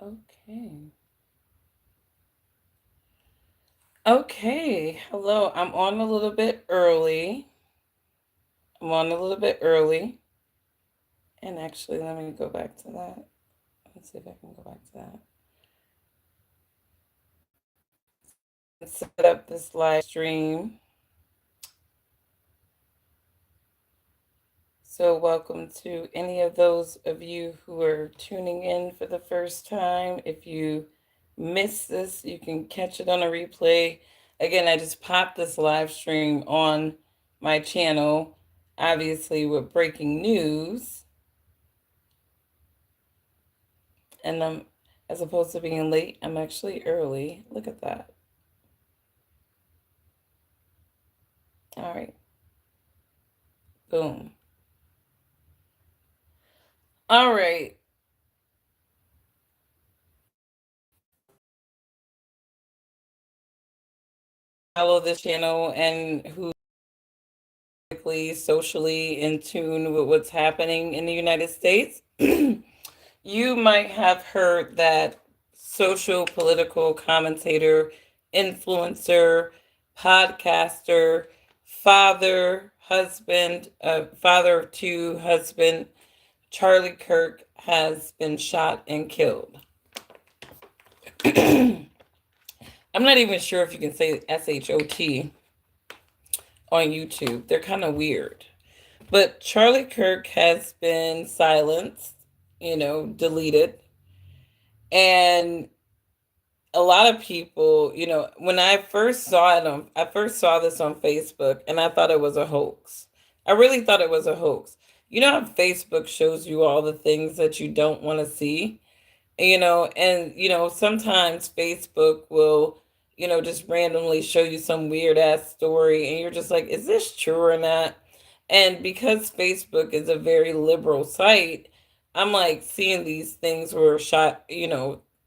Okay. Okay. Hello. I'm on a little bit early. I'm on a little bit early. And actually, let me go back to that. Let's see if I can go back to that. And set up this live stream. So, welcome to any of those of you who are tuning in for the first time. If you missed this, you can catch it on a replay. Again, I just popped this live stream on my channel, obviously, with breaking news. And as opposed to being late, I'm actually early. Look at that. All right. Boom. All right. Follow this channel and who socially in tune with what's happening in the United States. You might have heard that social political commentator, influencer, podcaster, father of two, husband, Charlie Kirk has been shot and killed. I'm not even sure if you can say SHOT on YouTube. They're kind of weird. But Charlie Kirk has been silenced, deleted. And a lot of people, when I first saw this on Facebook and I thought it was a hoax. I really thought it was a hoax. You know how Facebook shows you all the things that you don't want to see? And sometimes Facebook will, just randomly show you some weird ass story and you're just like, is this true or not? And because Facebook is a very liberal site, I'm like seeing these things were shot, this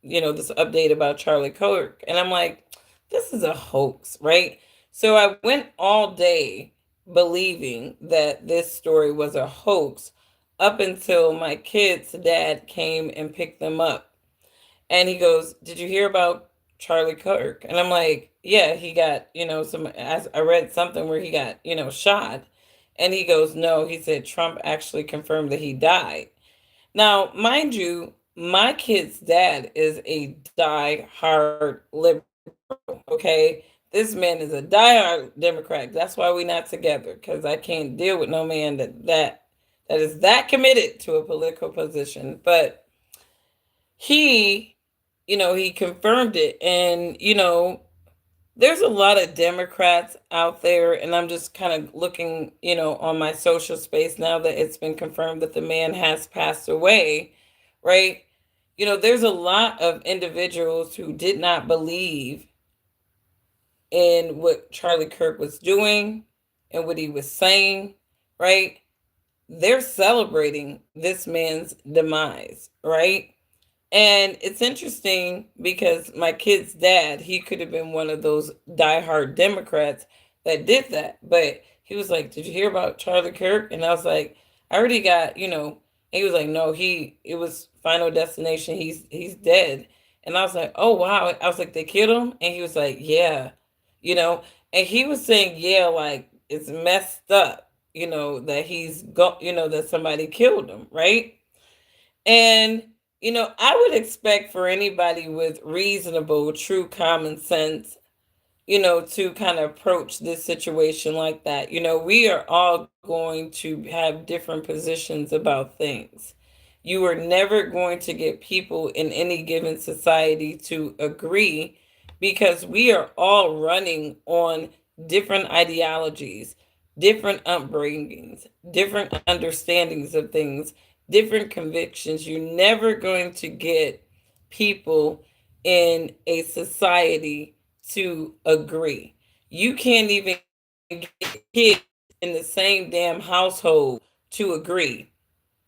update about Charlie Kirk, and I'm like, this is a hoax, right? So I went all day believing that this story was a hoax up until my kid's dad came and picked them up. And he goes, did you hear about Charlie Kirk? And I'm like, yeah, he got, I read something where he got, shot. And he goes, no, he said Trump actually confirmed that he died. Now, mind you, my kid's dad is a die-hard liberal, okay? This man is a die-hard Democrat. That's why we're not together, because I can't deal with no man that is that committed to a political position. But he, he confirmed it. And, there's a lot of Democrats out there, and I'm just kind of looking, on my social space now that it's been confirmed that the man has passed away, right? There's a lot of individuals who did not believe in what Charlie Kirk was doing and what he was saying, right? They're celebrating this man's demise, right? And it's interesting because my kid's dad, he could have been one of those diehard Democrats that did that. But he was like, did you hear about Charlie Kirk? And I was like, I already got, and he was like, no, it was Final Destination. He's dead. And I was like, oh wow. I was like, they killed him? And he was like, yeah, you know, and he was saying, yeah, like it's messed up, that that somebody killed him, right? And, I would expect for anybody with reasonable, true common sense, to kind of approach this situation like that. We are all going to have different positions about things. You are never going to get people in any given society to agree because we are all running on different ideologies, different upbringings, different understandings of things, different convictions. You're never going to get people in a society to agree. You can't even get kids in the same damn household to agree.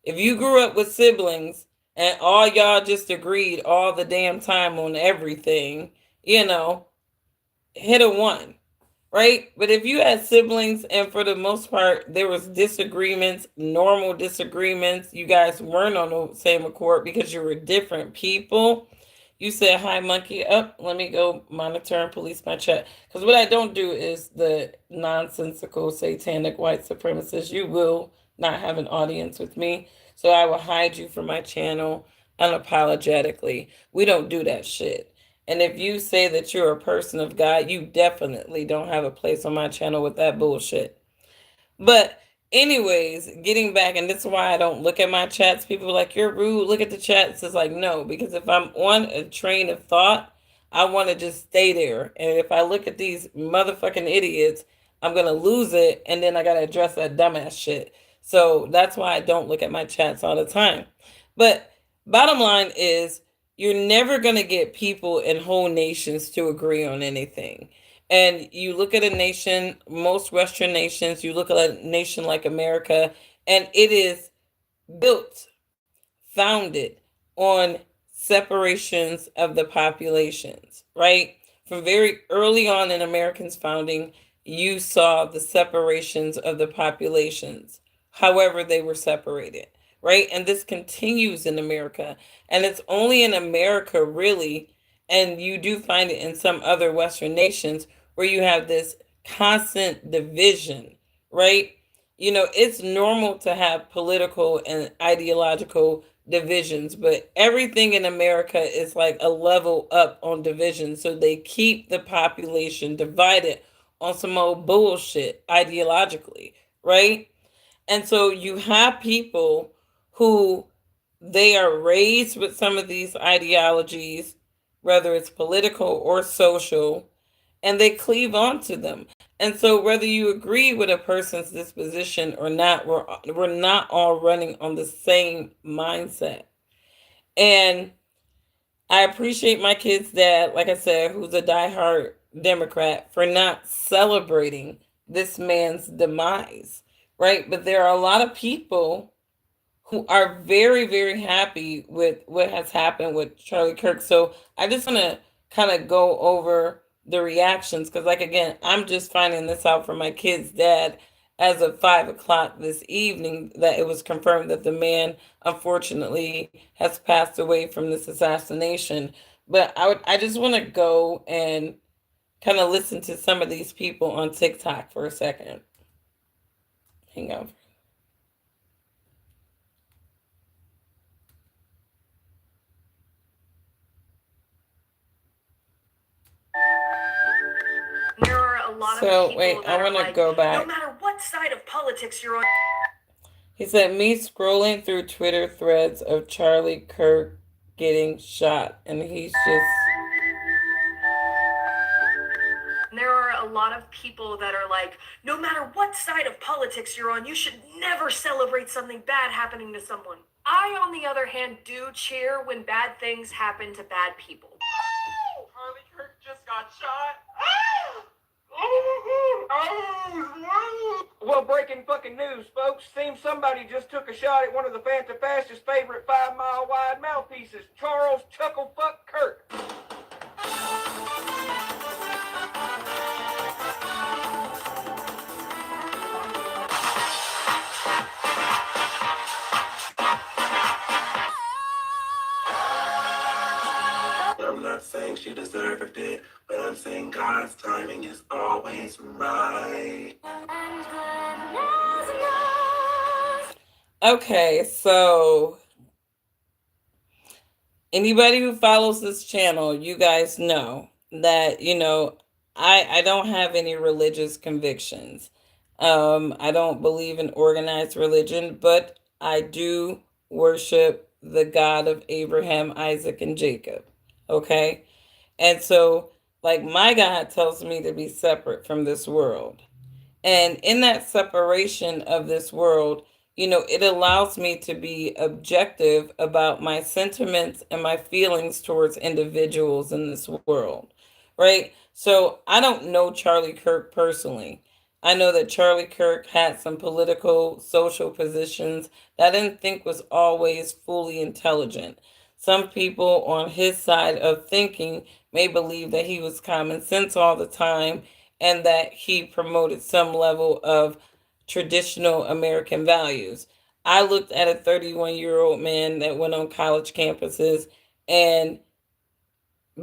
If you grew up with siblings and all y'all just agreed all the damn time on everything, hit a one, right? But if you had siblings and for the most part there was disagreements, normal disagreements, you guys weren't on the same accord because you were different people. You said hi monkey up. Let me go monitor and police my chat. Because what I don't do is the nonsensical satanic white supremacists. You will not have an audience with me. So I will hide you from my channel unapologetically. We don't do that shit. And if you say that you're a person of God, you definitely don't have a place on my channel with that bullshit. But anyways, getting back, and this is why I don't look at my chats. People are like, you're rude. Look at the chats. It's like, no, because if I'm on a train of thought, I want to just stay there. And if I look at these motherfucking idiots, I'm going to lose it. And then I got to address that dumbass shit. So that's why I don't look at my chats all the time. But bottom line is, you're never going to get people and whole nations to agree on anything. And you look at a nation, most Western nations, you look at a nation like America, and it is built, founded on separations of the populations, right? From very early on in Americans' founding, you saw the separations of the populations, however, they were separated, right? And this continues in America. And it's only in America, really, and you do find it in some other Western nations where you have this constant division, right? You know, it's normal to have political and ideological divisions, but everything in America is like a level up on division. So they keep the population divided on some old bullshit ideologically, right? And so you have people who they are raised with some of these ideologies, whether it's political or social, and they cleave onto them. And so whether you agree with a person's disposition or not, we're not all running on the same mindset. And I appreciate my kid's dad, like I said, who's a diehard Democrat, for not celebrating this man's demise, right? But there are a lot of people who are very, very happy with what has happened with Charlie Kirk. So I just want to kind of go over the reactions because, like, again, I'm just finding this out from my kid's dad as of 5 o'clock this evening that it was confirmed that the man unfortunately has passed away from this assassination. But I just want to go and kind of listen to some of these people on TikTok for a second. Hang on. There are a lot of people wait, I want to go back. No matter what side of politics you're on. He said, me scrolling through Twitter threads of Charlie Kirk getting shot, and he's just... There are a lot of people that are like, no matter what side of politics you're on, you should never celebrate something bad happening to someone. I, on the other hand, do cheer when bad things happen to bad people. Charlie Kirk just got shot. Well, breaking fucking news, folks. Seems somebody just took a shot at one of the Fantafast's favorite 5-mile wide mouthpieces, Charles Chucklefuck Kirk. I'm not saying she deserved it, but I'm saying God's timing is always right. Okay, so anybody who follows this channel, you guys know that, I don't have any religious convictions. I don't believe in organized religion, but I do worship the God of Abraham, Isaac, and Jacob. Okay? And so, like, my God tells me to be separate from this world. And in that separation of this world, it allows me to be objective about my sentiments and my feelings towards individuals in this world, right? So I don't know Charlie Kirk personally. I know that Charlie Kirk had some political, social positions that I didn't think was always fully intelligent. Some people on his side of thinking may believe that he was common sense all the time and that he promoted some level of traditional American values. I looked at a 31-year-old man that went on college campuses and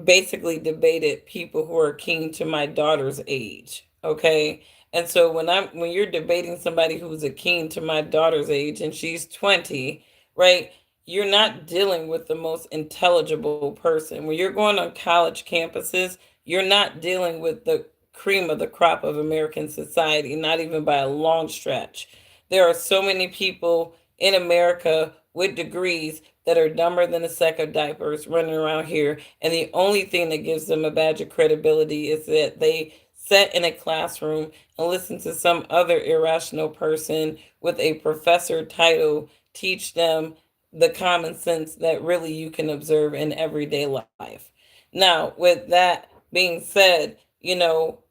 basically debated people who are keen to my daughter's age. Okay. And so when you're debating somebody who's a keen to my daughter's age and she's 20, right? You're not dealing with the most intelligible person. When you're going on college campuses, you're not dealing with the cream of the crop of American society, not even by a long stretch. There are so many people in America with degrees that are dumber than a sack of diapers running around here. And the only thing that gives them a badge of credibility is that they sat in a classroom and listened to some other irrational person with a professor title teach them the common sense that really you can observe in everyday life. Now, with that being said,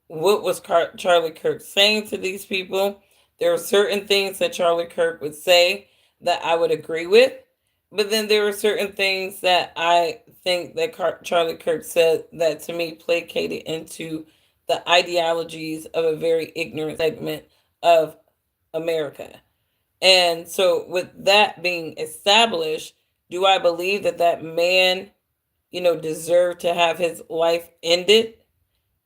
what was Charlie Kirk saying to these people? There are certain things that Charlie Kirk would say that I would agree with, but then there are certain things that I think that Charlie Kirk said that to me placated into the ideologies of a very ignorant segment of America. And so, with that being established, do I believe that that man, deserved to have his life ended?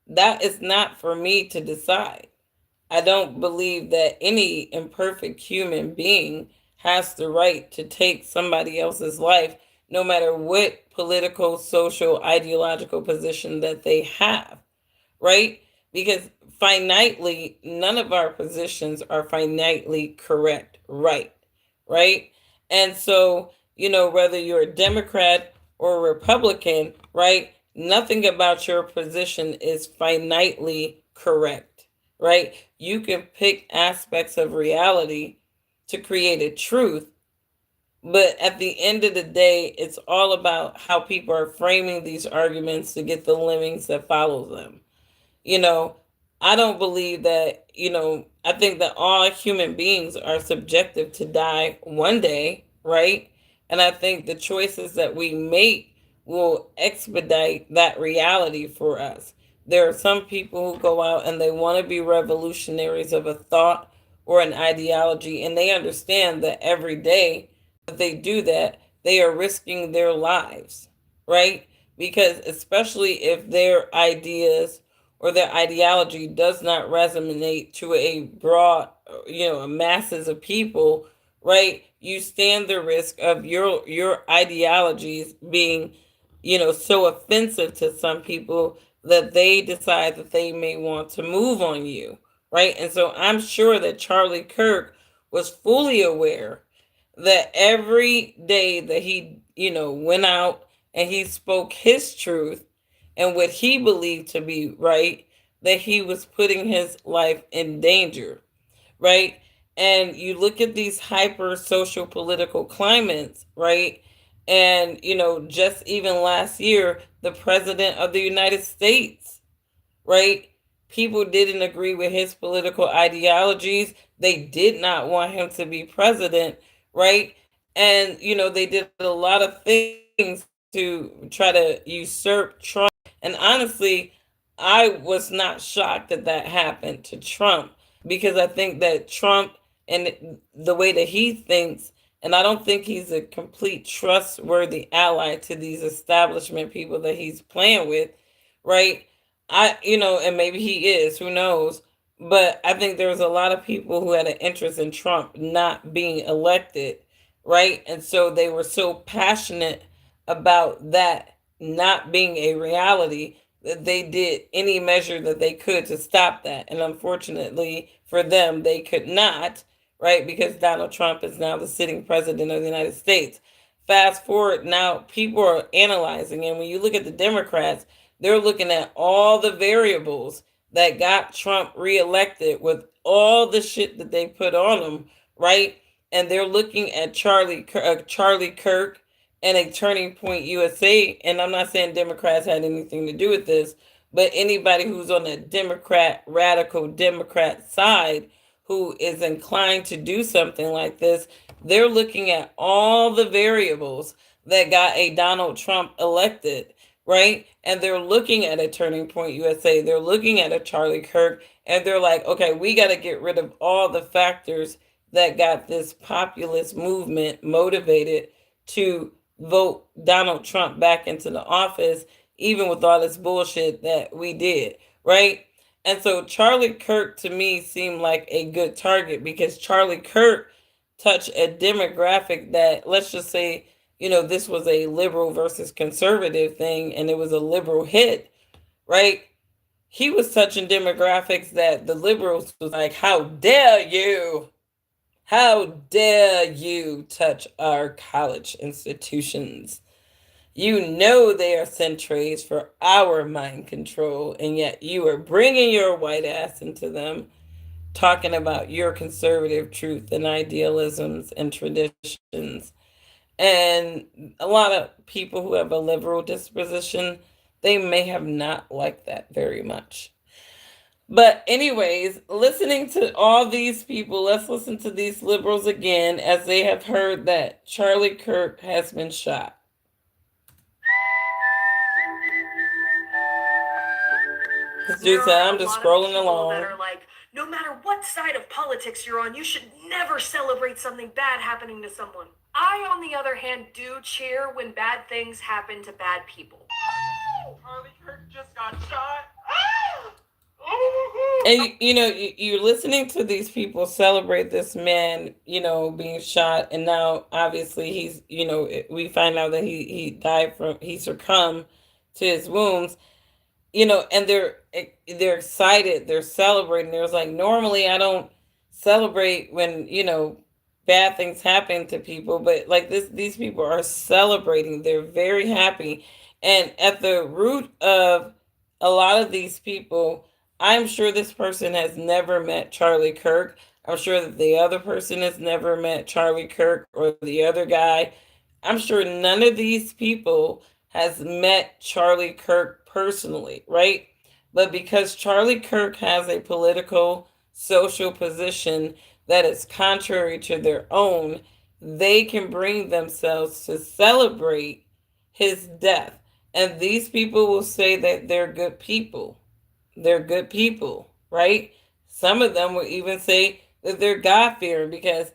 That is not for me to decide. I don't believe that any imperfect human being has the right to take somebody else's life, no matter what political, social, ideological position that they have, right? Because finitely, none of our positions are finitely correct, right? And so, whether you're a Democrat or a Republican, right? Nothing about your position is finitely correct, right? You can pick aspects of reality to create a truth, but at the end of the day, it's all about how people are framing these arguments to get the lemmings that follow them. you know I don't believe that. I think that all human beings are subjective to die one day, right? And I think the choices that we make will expedite that reality for us. There are some people who go out and they want to be revolutionaries of a thought or an ideology, and they understand that every day that they do that, they are risking their lives, right? Because especially if their ideas or their ideology does not resonate to a broad, masses of people, right? You stand the risk of your ideologies being, so offensive to some people that they decide that they may want to move on you, right? And so I'm sure that Charlie Kirk was fully aware that every day that he, went out and he spoke his truth and what he believed to be right, that he was putting his life in danger, right? And you look at these hyper social political climates, right? And, just even last year, the president of the United States, right? People didn't agree with his political ideologies. They did not want him to be president, right? And, they did a lot of things to try to usurp Trump. And honestly, I was not shocked that that happened to Trump, because I think that Trump and the way that he thinks, and I don't think he's a complete trustworthy ally to these establishment people that he's playing with, right? And maybe he is, who knows? But I think there was a lot of people who had an interest in Trump not being elected, right? And so they were so passionate about that not being a reality that they did any measure that they could to stop that. And unfortunately for them, they could not, right? Because Donald Trump is now the sitting president of the United States. Fast forward now, people are analyzing, and when you look at the Democrats, they're looking at all the variables that got Trump reelected with all the shit that they put on him, right? And they're looking at Charlie Kirk and a Turning Point USA. And I'm not saying Democrats had anything to do with this, but anybody who's on the radical Democrat side who is inclined to do something like this, they're looking at all the variables that got a Donald Trump elected. right? And they're looking at a Turning Point USA, they're looking at a Charlie Kirk, and they're like, okay, we got to get rid of all the factors that got this populist movement motivated to vote Donald Trump back into the office, even with all this bullshit that we did, right? And so Charlie Kirk to me seemed like a good target because Charlie Kirk touched a demographic that, let's just say, this was a liberal versus conservative thing and it was a liberal hit, right? He was touching demographics that the liberals was like, how dare you? How dare you touch our college institutions? You know they are centrates for our mind control, and yet you are bringing your white ass into them, talking about your conservative truth and idealisms and traditions. And a lot of people who have a liberal disposition, they may have not liked that very much. But, anyways, listening to all these people, let's listen to these liberals again as they have heard that Charlie Kirk has been shot. This dude said, I'm just scrolling along. That are like, no matter what side of politics you're on, you should never celebrate something bad happening to someone. I, on the other hand, do cheer when bad things happen to bad people. Charlie Kirk just got shot. And you're listening to these people celebrate this man, being shot, and now obviously he's, we find out that he died he succumbed to his wounds, and they're excited, they're celebrating. There's like, normally I don't celebrate when bad things happen to people, but like these people are celebrating. They're very happy, and at the root of a lot of these people, I'm sure this person has never met Charlie Kirk. I'm sure that the other person has never met Charlie Kirk or the other guy. I'm sure none of these people has met Charlie Kirk personally, right? But because Charlie Kirk has a political, social position that is contrary to their own, they can bring themselves to celebrate his death. And these people will say that they're good people. They're good people, right? Some of them will even say that they're God-fearing because,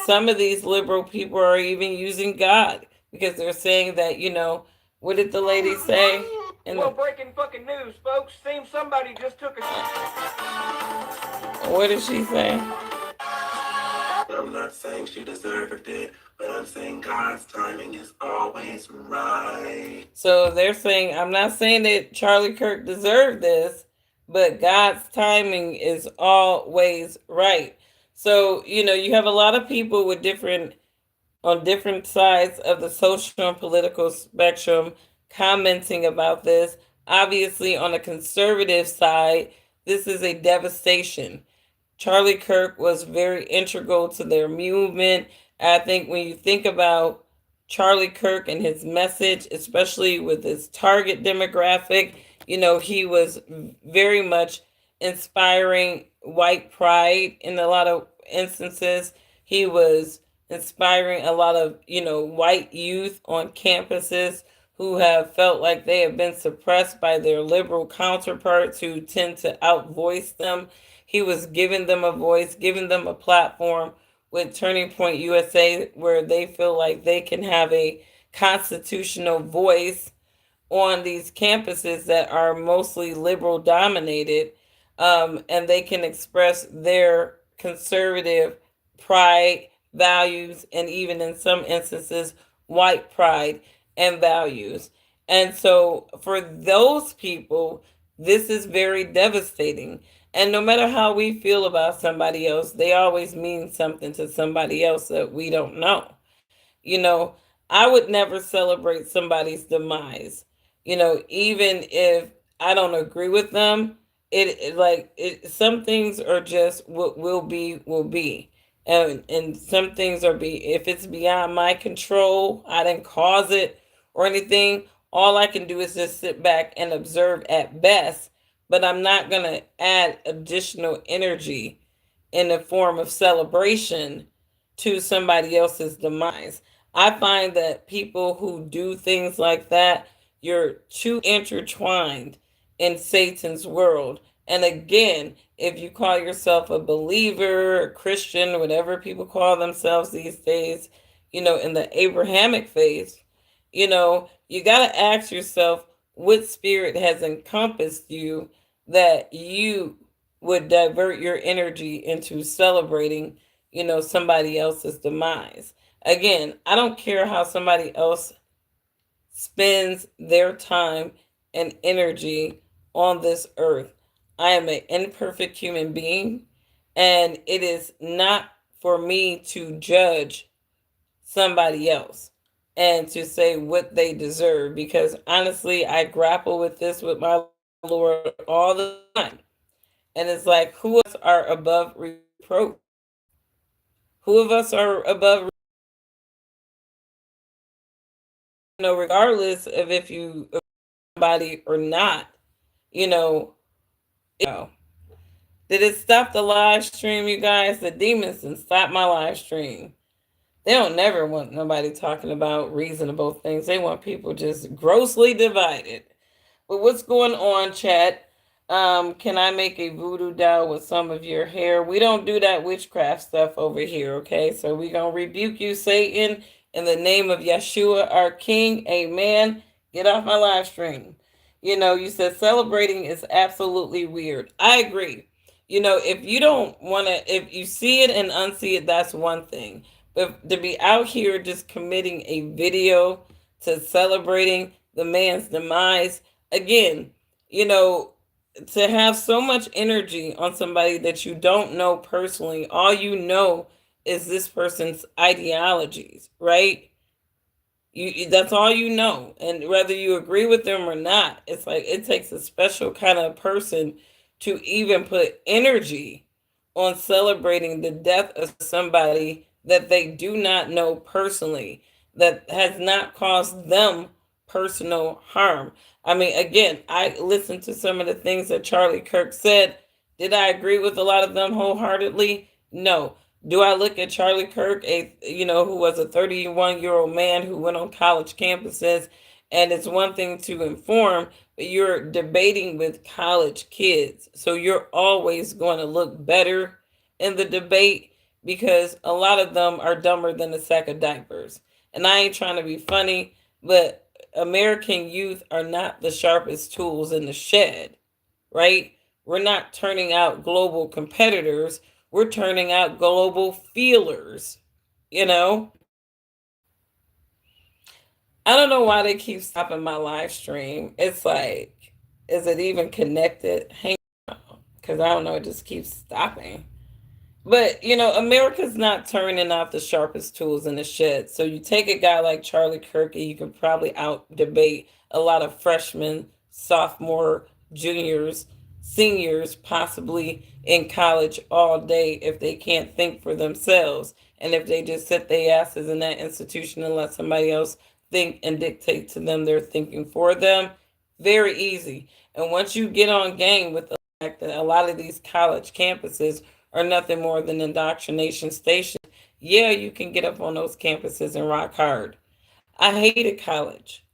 some of these liberal people are even using God because they're saying that, what did the lady say? Well, breaking fucking news, folks. Seems somebody just took a What did she say? I'm not saying she deserved it, but I'm saying God's timing is always right. So they're saying, I'm not saying that Charlie Kirk deserved this, but God's timing is always right. So, you have a lot of people with on different sides of the social and political spectrum commenting about this. Obviously, on the conservative side, this is a devastation. Charlie Kirk was very integral to their movement. I think when you think about Charlie Kirk and his message, especially with his target demographic, he was very much inspiring white pride in a lot of instances. He was inspiring a lot of, white youth on campuses who have felt like they have been suppressed by their liberal counterparts who tend to outvoice them. He was giving them a voice, giving them a platform with Turning Point USA, where they feel like they can have a constitutional voice on these campuses that are mostly liberal dominated, and they can express their conservative pride, values, and even in some instances, white pride and values. And so for those people, this is very devastating. And no matter how we feel about somebody else, they always mean something to somebody else that we don't know. I would never celebrate somebody's demise. Even if I don't agree with them, some things are just what will be. And some things if it's beyond my control, I didn't cause it or anything. All I can do is just sit back and observe at best, but I'm not going to add additional energy in the form of celebration to somebody else's demise. I find that people who do things like that, you're too intertwined in Satan's world. And again, if you call yourself a believer, a Christian, whatever people call themselves these days, in the Abrahamic faith, you got to ask yourself what spirit has encompassed you that you would divert your energy into celebrating, somebody else's demise. Again, I don't care how somebody else spends their time and energy on this earth. I am an imperfect human being, and it is not for me to judge somebody else and to say what they deserve, because honestly, I grapple with this with my Lord all the time. And it's like, who of us are above reproach? Who of us are above, regardless of if you somebody or not, you know, you know. Did it stop the live stream, you guys? The demons didn't stop my live stream. They don't never want nobody talking about reasonable things. They want people just grossly divided. But what's going on, chat? Can I make a voodoo doll with some of your hair? We don't do that witchcraft stuff over here, okay? So we're going to rebuke you, Satan, in the name of Yeshua, our King. Amen. Get off my live stream. You said celebrating is absolutely weird. I agree. If you don't want to, if you see it and unsee it, that's one thing. But to be out here just committing a video to celebrating the man's demise, again, to have so much energy on somebody that you don't know personally, all you know is this person's ideologies, right? That's all you know. And whether you agree with them or not, it's like it takes a special kind of person to even put energy on celebrating the death of somebody that they do not know personally, that has not caused them personal harm. I mean, again, I listened to some of the things that Charlie Kirk said. Did I agree with a lot of them wholeheartedly? No. Do I look at Charlie Kirk, who was a 31-year-old man who went on college campuses, and it's one thing to inform, but you're debating with college kids, so you're always going to look better in the debate because a lot of them are dumber than a sack of diapers. And I ain't trying to be funny, but American youth are not the sharpest tools in the shed, right? We're not turning out global competitors. We're turning out global feelers, you know? I don't know why they keep stopping my live stream. It's like, is it even connected? Hang on, because I don't know, it just keeps stopping. But, America's not turning out the sharpest tools in the shed. So you take a guy like Charlie Kirk, you can probably out debate a lot of freshmen, sophomore, juniors, seniors, possibly in college all day if they can't think for themselves. And if they just sit their asses in that institution and let somebody else think and dictate to them their thinking for them, very easy. And once you get on game with the fact that a lot of these college campuses are nothing more than indoctrination stations, yeah, you can get up on those campuses and rock hard. I hated college.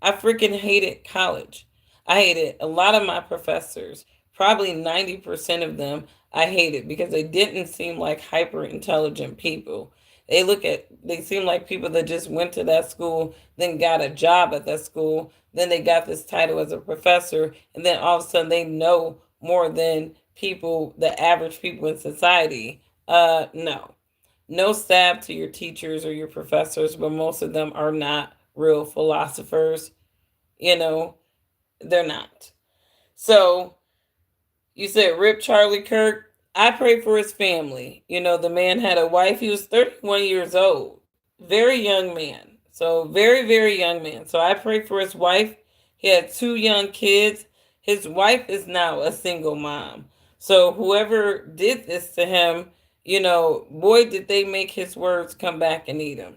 I freaking hated college. I hated a lot of my professors, probably 90% of them I hated because they didn't seem like hyper intelligent people. They seem like people that just went to that school, then got a job at that school, then they got this title as a professor, and then all of a sudden they know more than people, the average people in society. No. No stab to your teachers or your professors, but most of them are not real philosophers. They're not. So you said rip Charlie Kirk. I pray for his family. The man had a wife. He was 31 years old. Very young man. So very, very young man. So I pray for his wife. He had 2 young kids. His wife is now a single mom. So whoever did this to him, boy, did they make his words come back and eat him.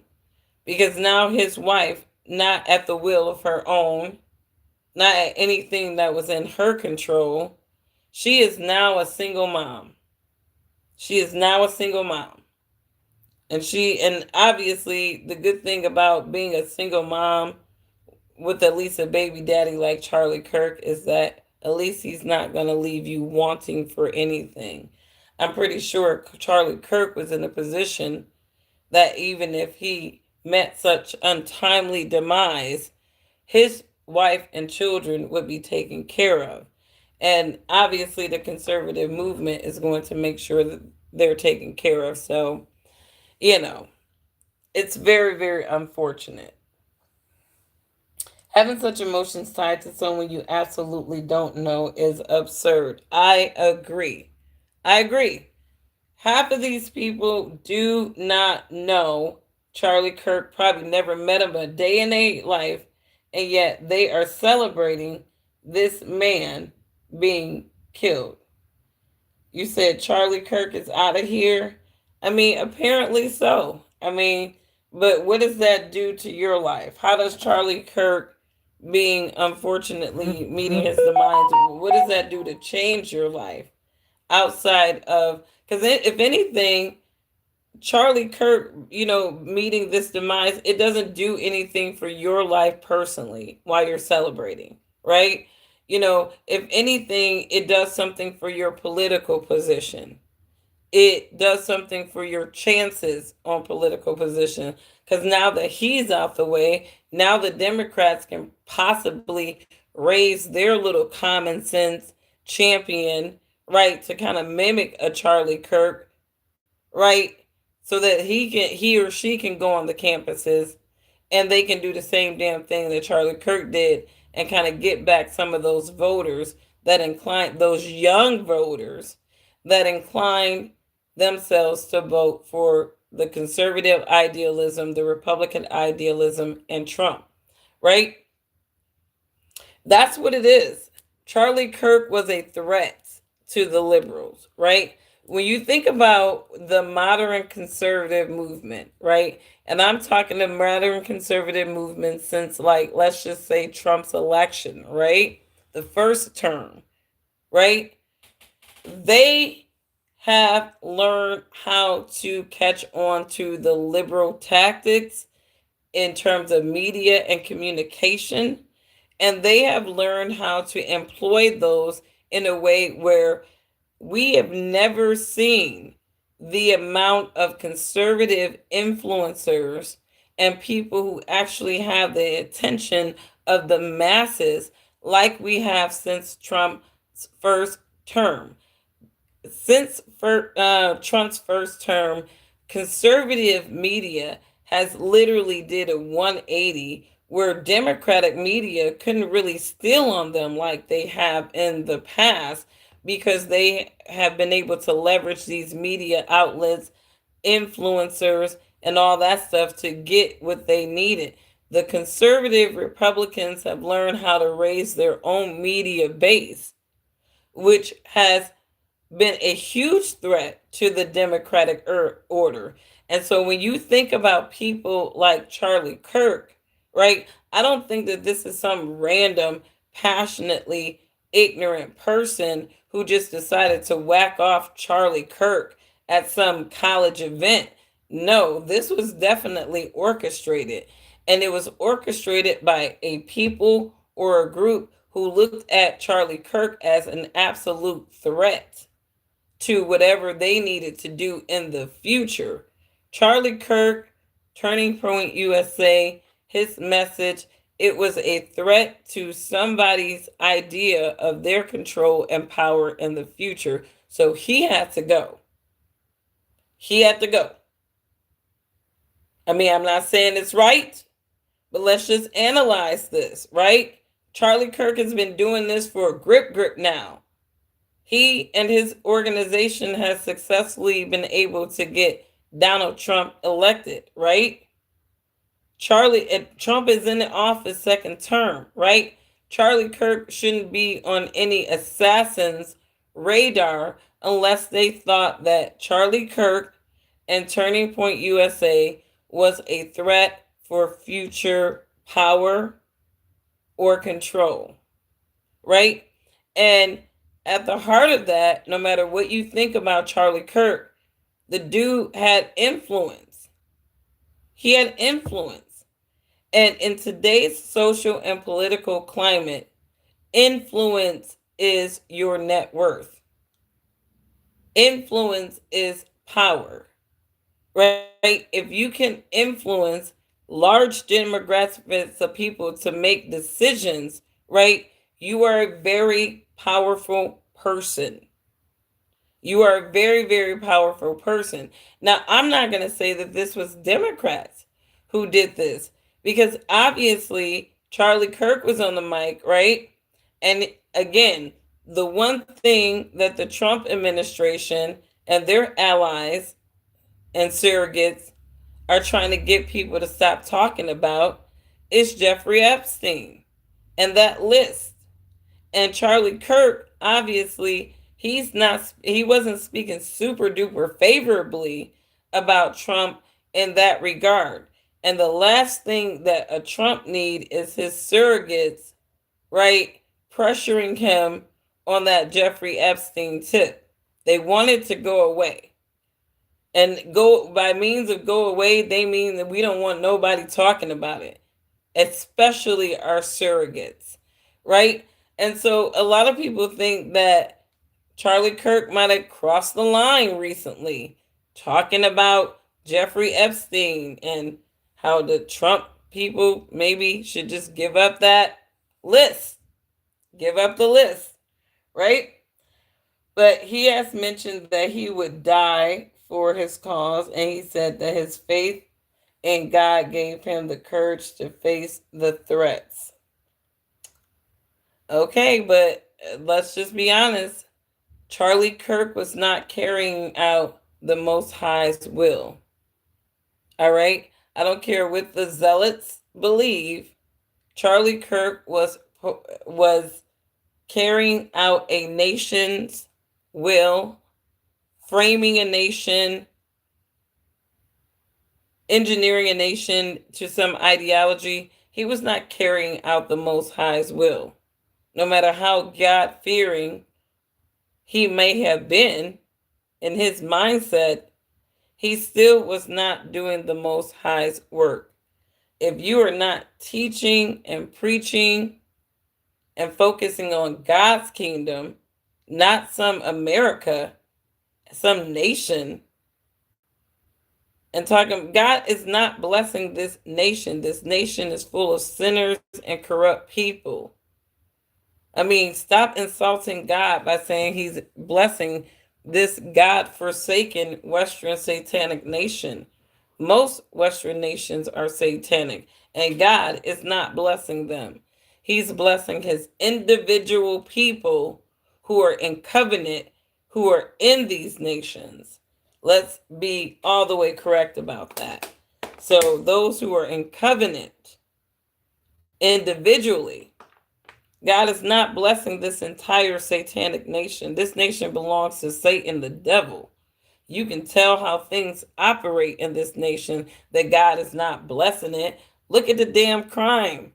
Because now his wife, not at the will of her own, not at anything that was in her control, she is now a single mom. She is now a single mom. And obviously the good thing about being a single mom with at least a baby daddy like Charlie Kirk is that at least he's not going to leave you wanting for anything. I'm pretty sure Charlie Kirk was in a position that even if he met such untimely demise, his wife and children would be taken care of. And obviously, the conservative movement is going to make sure that they're taken care of. So, you know, it's very, very unfortunate. Having such emotions tied to someone you absolutely don't know is absurd. I agree. I agree. Half of these people do not know Charlie Kirk, probably never met him a day in their life, and yet they are celebrating this man being killed. You said Charlie Kirk is out of here. I mean, apparently so. I mean, but what does that do to your life? How does Charlie Kirk being unfortunately meeting his demise, what does that do to change your life outside of, because if anything, Charlie Kirk, meeting this demise, it doesn't do anything for your life personally while you're celebrating, right? If anything, it does something for your political position. It does something for your chances on political position. Because now that he's out the way, now the Democrats can possibly raise their little common sense champion, right, to kind of mimic a Charlie Kirk, right? So that he or she can go on the campuses and they can do the same damn thing that Charlie Kirk did and kind of get back some of those voters that incline, those young voters that incline themselves to vote for the conservative idealism, the Republican idealism, and Trump, right? That's what it is. Charlie Kirk was a threat to the liberals, right? When you think about the modern conservative movement, right? And I'm talking the modern conservative movement since, like, let's just say Trump's election, right? The first term, right? They have learned how to catch on to the liberal tactics in terms of media and communication. And they have learned how to employ those in a way where we have never seen the amount of conservative influencers and people who actually have the attention of the masses like we have since Trump's first term. Since Trump's first term, conservative media has literally did a 180 where Democratic media couldn't really steal on them like they have in the past because they have been able to leverage these media outlets, influencers, and all that stuff to get what they needed. The conservative Republicans have learned how to raise their own media base, which has been a huge threat to the Democratic order. And so when you think about people like Charlie Kirk, right, I don't think that this is some random, passionately ignorant person who just decided to whack off Charlie Kirk at some college event. No, this was definitely orchestrated. And it was orchestrated by a people or a group who looked at Charlie Kirk as an absolute threat to whatever they needed to do in the future. Charlie Kirk, Turning Point USA, his message, it was a threat to somebody's idea of their control and power in the future. So he had to go. He had to go. I mean, I'm not saying it's right, but let's just analyze this, right? Charlie Kirk has been doing this for a grip now. He and his organization has successfully been able to get Donald Trump elected, right? Trump is in the office second term, right? Charlie Kirk shouldn't be on any assassin's radar unless they thought that Charlie Kirk and Turning Point USA was a threat for future power or control, right? And at the heart of that, no matter what you think about Charlie Kirk, the dude had influence. He had influence. And in today's social and political climate, influence is your net worth. Influence is power, right? If you can influence large demographics of people to make decisions, right, you are a very powerful person. You are a very, very powerful person. Now, I'm not going to say that this was Democrats who did this because obviously Charlie Kirk was on the mic, right? And again, the one thing that the Trump administration and their allies and surrogates are trying to get people to stop talking about is Jeffrey Epstein and that list. And Charlie Kirk, obviously, he wasn't speaking super duper favorably about Trump in that regard. And the last thing that a Trump need is his surrogates, right, pressuring him on that Jeffrey Epstein tip. They want it to go away. And go by means of go away, they mean that we don't want nobody talking about it, especially our surrogates, right? And so a lot of people think that Charlie Kirk might have crossed the line recently, talking about Jeffrey Epstein and how the Trump people maybe should just give up that list, give up the list, right? But he has mentioned that he would die for his cause, and he said that his faith in God gave him the courage to face the threats. Okay, but let's just be honest. Charlie Kirk was not carrying out the Most High's will. All right? I don't care what the zealots believe. Charlie Kirk was carrying out a nation's will, framing a nation, engineering a nation to some ideology. He was not carrying out the Most High's will. No matter how God-fearing he may have been in his mindset, he still was not doing the Most High's work. If you are not teaching and preaching and focusing on God's kingdom, not some America, some nation, and talking, God is not blessing this nation. This nation is full of sinners and corrupt people. I mean, stop insulting God by saying he's blessing this God-forsaken Western satanic nation. Most Western nations are satanic, and God is not blessing them. He's blessing his individual people who are in covenant, who are in these nations. Let's be all the way correct about that. So those who are in covenant individually, God is not blessing this entire satanic nation. This nation belongs to Satan, the devil. You can tell how things operate in this nation that God is not blessing it. Look at the damn crime.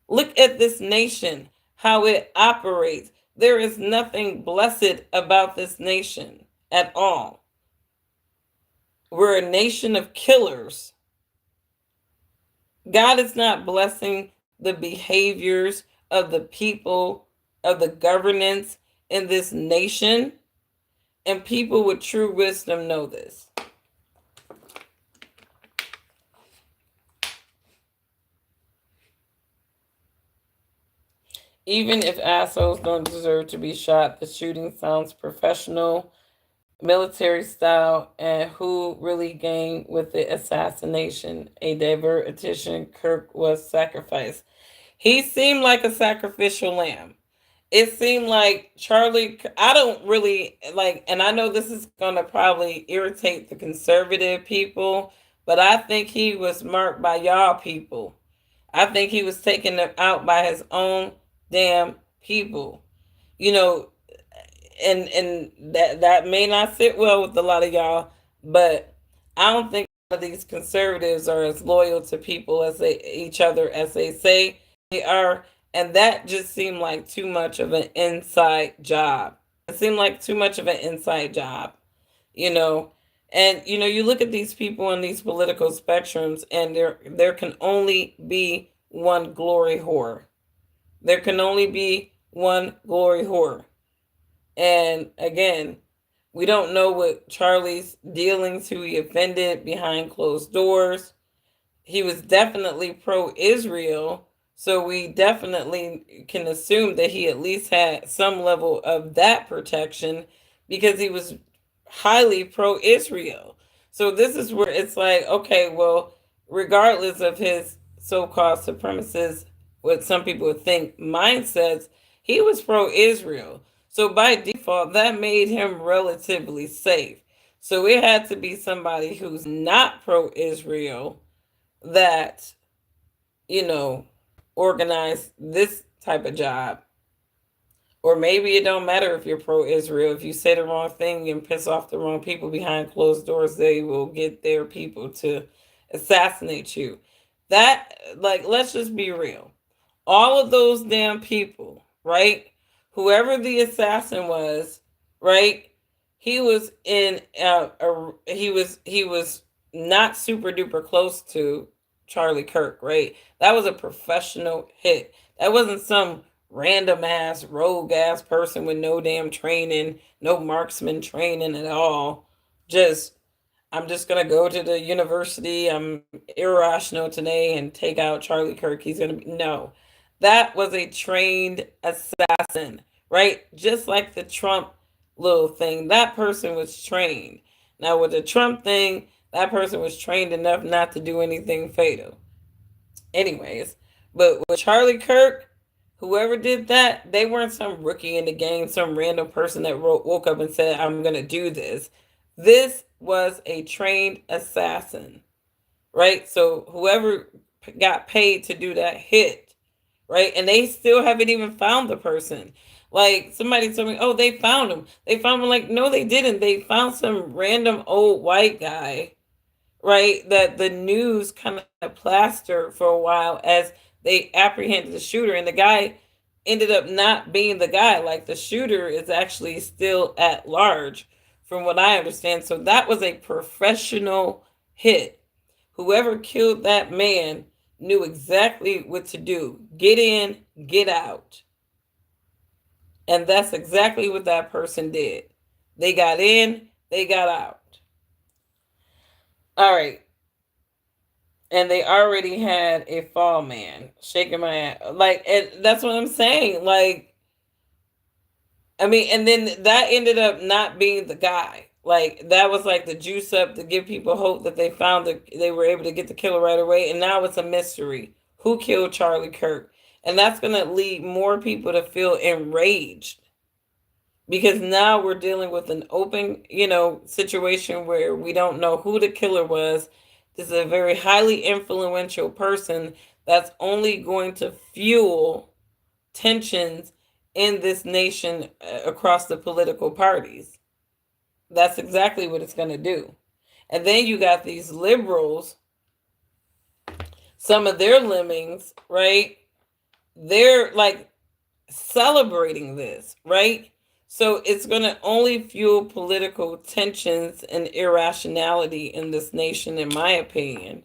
Look at this nation, how it operates. There is nothing blessed about this nation at all. We're a nation of killers. God is not blessing the behaviors of the people, of the governance in this nation. And people with true wisdom know this. Even if assholes don't deserve to be shot, the shooting sounds professional, military style, and who really gained with the assassination? A diversion. Kirk was sacrificed. He seemed like a sacrificial lamb. It seemed like Charlie, I don't really like, and I know this is going to probably irritate the conservative people, but I think he was marked by y'all people. I think he was taken out by his own damn people. You know, and that may not sit well with a lot of y'all, but I don't think these conservatives are as loyal to people as each other as they say they are. And that just seemed like too much of an inside job. It seemed like too much of an inside job. You know, And you look at these people on these political spectrums, and there can only be one glory whore. There can only be one glory whore. And again, we don't know what Charlie's dealings, who he offended behind closed doors. He was definitely pro Israel. So we definitely can assume that he at least had some level of that protection because he was highly pro Israel. So this is where it's like, okay, well, regardless of his so called supremacist, what some people would think mindsets, he was pro Israel. So by default, that made him relatively safe. So it had to be somebody who's not pro Israel that, you know, organize this type of job. Or maybe it don't matter if you're pro-Israel. If you say the wrong thing and piss off the wrong people behind closed doors, they will get their people to assassinate you. That, like, let's just be real. All of those damn people, right? Whoever the assassin was, right? He was in he was not super duper close to Charlie Kirk, right? That was a professional hit. That wasn't some random ass rogue ass person with no damn training, no marksman training at all. Just, I'm just gonna go to the university. I'm irrational today and take out Charlie Kirk. He's gonna be no. That was a trained assassin, right? Just like the Trump little thing. That person was trained. Now with the Trump thing, that person was trained enough not to do anything fatal. Anyways, but with Charlie Kirk, whoever did that, they weren't some rookie in the game, some random person that woke up and said, I'm going to do this. This was a trained assassin, right? So whoever got paid to do that hit, right? And they still haven't even found the person. Like somebody told me, oh, they found him. They found him. Like, no, they didn't. They found some random old white guy, right? That the news kind of plastered for a while as they apprehended the shooter, and the guy ended up not being the guy. Like the shooter is actually still at large, from what I understand. So that was a professional hit. Whoever killed that man knew exactly what to do. Get in, get out. And that's exactly what that person did. They got in, they got out. All right. And they already had a fall man shaking my ass. Like, and that's what I'm saying. Like, I mean, and then that ended up not being the guy. Like, that was like the juice up to give people hope that they were able to get the killer right away. And now it's a mystery. Who killed Charlie Kirk? And that's going to lead more people to feel enraged, because now we're dealing with an open, situation where we don't know who the killer was. This is a very highly influential person that's only going to fuel tensions in this nation across the political parties. That's exactly what it's going to do. And then you got these liberals, some of their lemmings, right? They're like celebrating this, right? So it's going to only fuel political tensions and irrationality in this nation, in my opinion.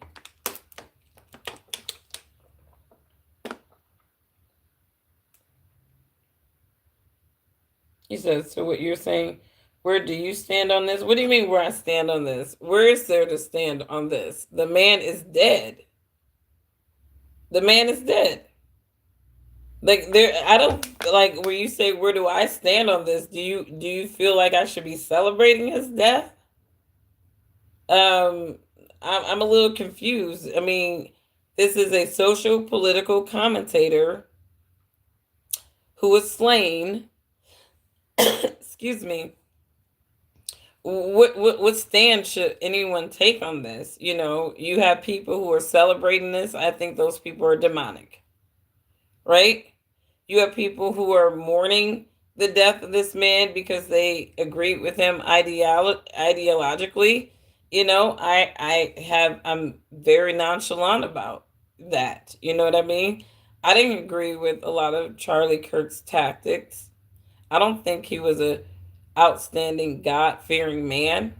He says, so what you're saying, where do you stand on this? What do you mean where I stand on this? Where is there to stand on this? The man is dead. The man is dead. Like there, I don't like where you say, where do I stand on this? Do you feel like I should be celebrating his death? I'm a little confused. I mean, this is a social political commentator who was slain. Excuse me. What stand should anyone take on this? You have people who are celebrating this. I think those people are demonic, right? You have people who are mourning the death of this man because they agree with him ideologically. I'm very nonchalant about that. You know what I mean? I didn't agree with a lot of Charlie Kirk's tactics. I don't think he was a outstanding God-fearing man.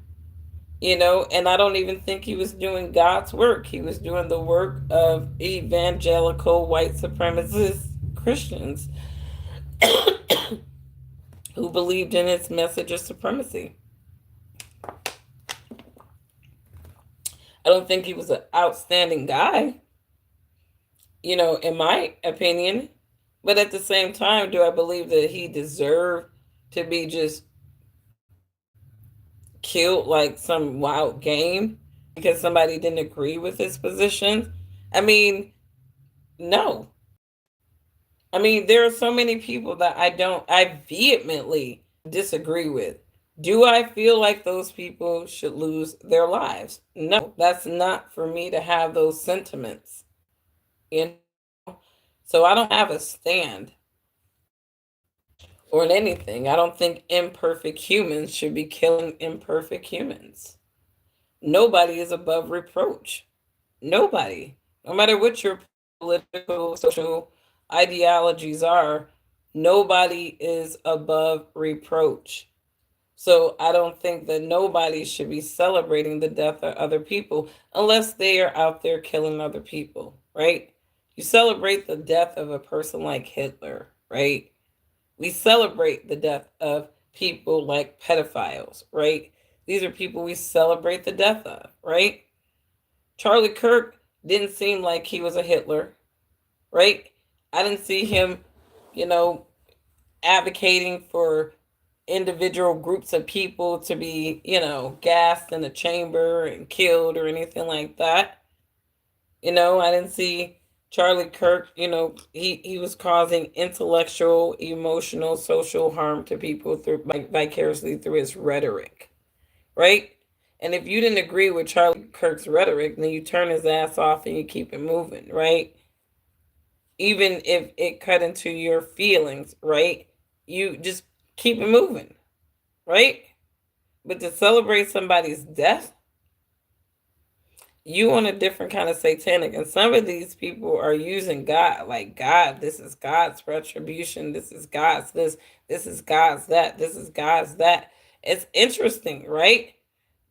And I don't even think he was doing God's work. He was doing the work of evangelical white supremacist Christians who believed in its message of supremacy. I don't think he was an outstanding guy, in my opinion. But at the same time, do I believe that he deserved to be just killed like some wild game because somebody didn't agree with his position? I mean, no. I mean, there are so many people that I vehemently disagree with. Do I feel like those people should lose their lives? No, that's not for me to have those sentiments. You know? So I don't have a stand on anything. I don't think imperfect humans should be killing imperfect humans. Nobody is above reproach. Nobody. No matter what your political, social ideologies are, nobody is above reproach. So I don't think that nobody should be celebrating the death of other people unless they are out there killing other people, right? You celebrate the death of a person like Hitler, right? We celebrate the death of people like pedophiles, right? These are people we celebrate the death of, right? Charlie Kirk didn't seem like he was a Hitler, right? I didn't see him, you know, advocating for individual groups of people to be, gassed in a chamber and killed or anything like that. I didn't see Charlie Kirk, he was causing intellectual, emotional, social harm to people through vicariously through his rhetoric, right? And if you didn't agree with Charlie Kirk's rhetoric, then you turn his ass off and you keep it moving, right? Even if it cut into your feelings, right? You just keep it moving, right? But to celebrate somebody's death, you on a different kind of satanic. And some of these people are using God, like God, this is God's retribution, this is God's this is God's that, this is God's that. It's interesting, right?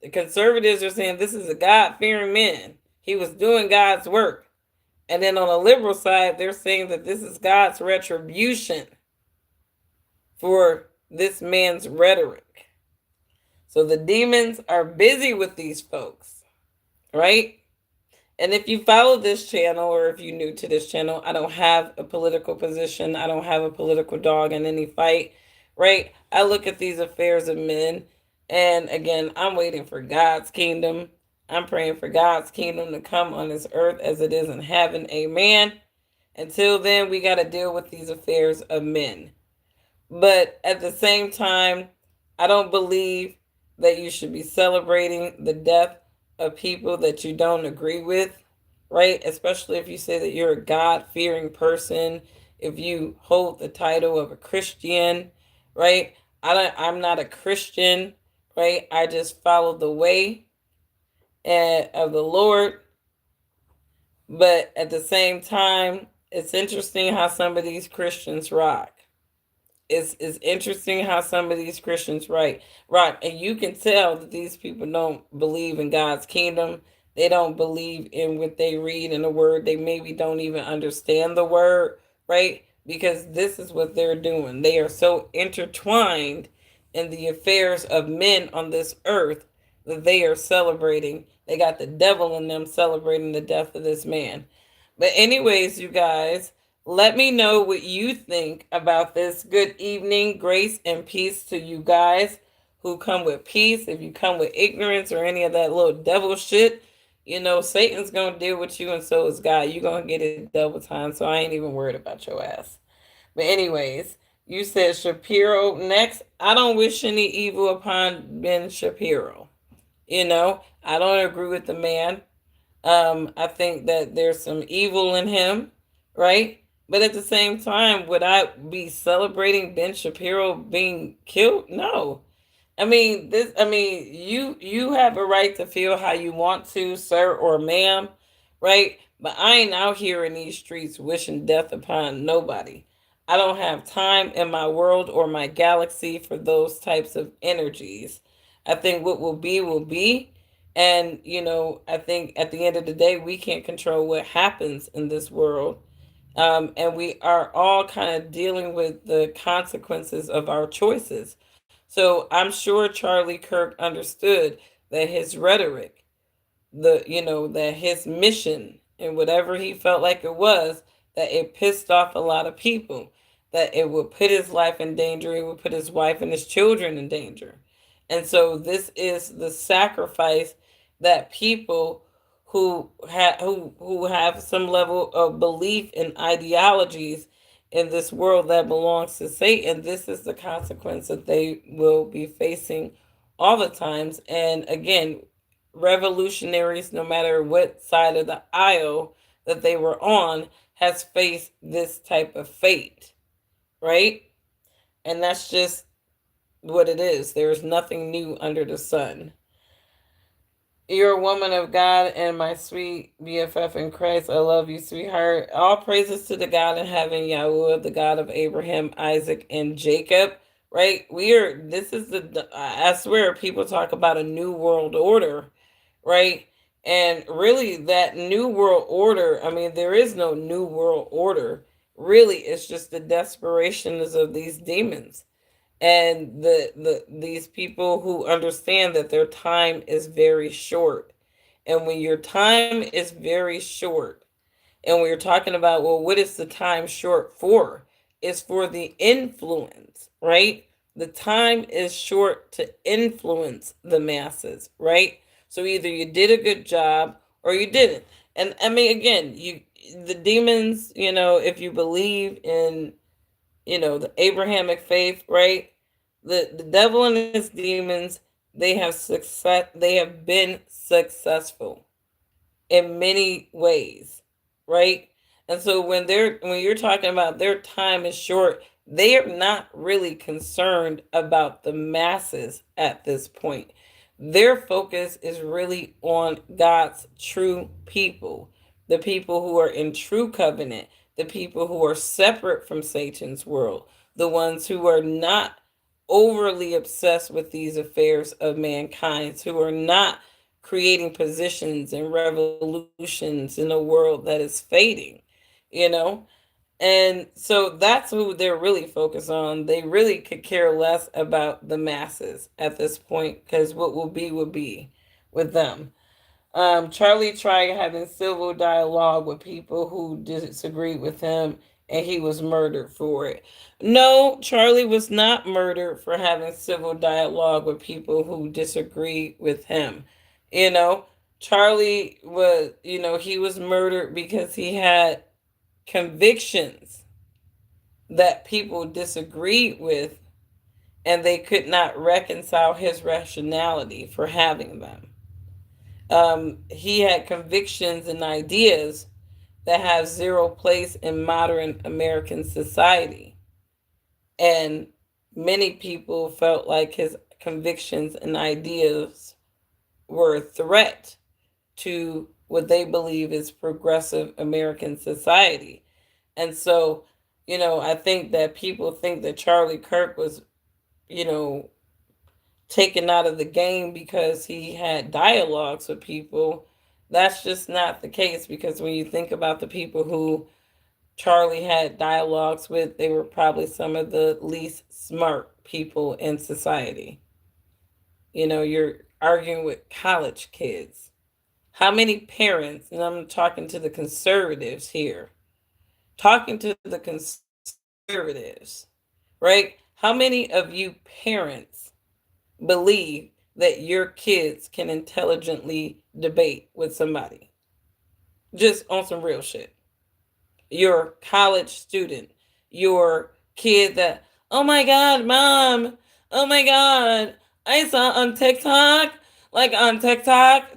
The conservatives are saying this is a God-fearing man. He was doing God's work. And then on the liberal side, they're saying that this is God's retribution for this man's rhetoric. So the demons are busy with these folks, right? And if you follow this channel or if you're new to this channel, I don't have a political position. I don't have a political dog in any fight, right? I look at these affairs of men. And again, I'm waiting for God's kingdom. I'm praying for God's kingdom to come on this earth as it is in heaven. Amen. Until then, we got to deal with these affairs of men. But at the same time, I don't believe that you should be celebrating the death of people that you don't agree with, right? Especially if you say that you're a God-fearing person, if you hold the title of a Christian, right? I'm not a Christian, right? I just follow the way of the Lord. But at the same time, it's interesting how some of these Christians rock. It's interesting how some of these Christians rock, and you can tell that these people don't believe in God's kingdom. They don't believe in what they read in the word. They maybe don't even understand the word, right? Because this is what they're doing. They are so intertwined in the affairs of men on this earth that they are celebrating. They got the devil in them celebrating the death of this man. But anyways, you guys, let me know what you think about this. Good evening, grace and peace to you guys who come with peace. If you come with ignorance or any of that little devil shit, Satan's going to deal with you and so is God. You're going to get it double time, so I ain't even worried about your ass. But anyways, you said Shapiro next. I don't wish any evil upon Ben Shapiro. I don't agree with the man. I think that there's some evil in him, right? But at the same time, would I be celebrating Ben Shapiro being killed? No. You have a right to feel how you want to, sir or ma'am, right? But I ain't out here in these streets wishing death upon nobody. I don't have time in my world or my galaxy for those types of energies. I think what will be will be. And, I think at the end of the day, we can't control what happens in this world. And we are all kind of dealing with the consequences of our choices. So I'm sure Charlie Kirk understood that his rhetoric, that his mission and whatever he felt like it was, that it pissed off a lot of people, that it would put his life in danger, it would put his wife and his children in danger. And so this is the sacrifice that people who have some level of belief in ideologies in this world that belongs to Satan, this is the consequence that they will be facing all the times. And again, revolutionaries, no matter what side of the aisle that they were on, has faced this type of fate, right? And that's just what it is. There is nothing new under the sun. You're a woman of God and my sweet BFF in Christ. I love you, sweetheart. All praises to the God in heaven, Yahuwah, the God of Abraham, Isaac, and Jacob. Right? This is I swear, people talk about a new world order, right? And really, that new world order, I mean, there is no new world order. Really, it's just the desperations of these demons and these people who understand that their time is very short. And when your time is very short, and we are talking about, well, what is the time short for? It's for the influence, right? The time is short to influence the masses, right? So either you did a good job or you didn't. And I mean, again, the demons, if you believe in, the Abrahamic faith, right? The devil and his demons, they have been successful in many ways, right? And so when you're talking about their time is short, they are not really concerned about the masses at this point. Their focus is really on God's true people, the people who are in true covenant, the people who are separate from Satan's world, the ones who are not overly obsessed with these affairs of mankind, who are not creating positions and revolutions in a world that is fading, you know? And so that's who they're really focused on. They really could care less about the masses at this point because what will be with them. Charlie tried having civil dialogue with people who disagreed with him, and he was murdered for it. No, Charlie was not murdered for having civil dialogue with people who disagree with him. You know, Charlie was, he was murdered because he had convictions that people disagreed with, and they could not reconcile his rationality for having them. He had convictions and ideas that have zero place in modern American society. And many people felt like his convictions and ideas were a threat to what they believe is progressive American society. And so, I think that people think that Charlie Kirk was, taken out of the game because he had dialogues with people. That's just not the case, because when you think about the people who Charlie had dialogues with, they were probably some of the least smart people in society. You're arguing with college kids. How many parents, and I'm talking to the conservatives here, talking to the conservatives, right? How many of you parents believe that your kids can intelligently debate with somebody? Just on some real shit. Your college student, your kid that, oh my God, mom, oh my God, I saw on TikTok,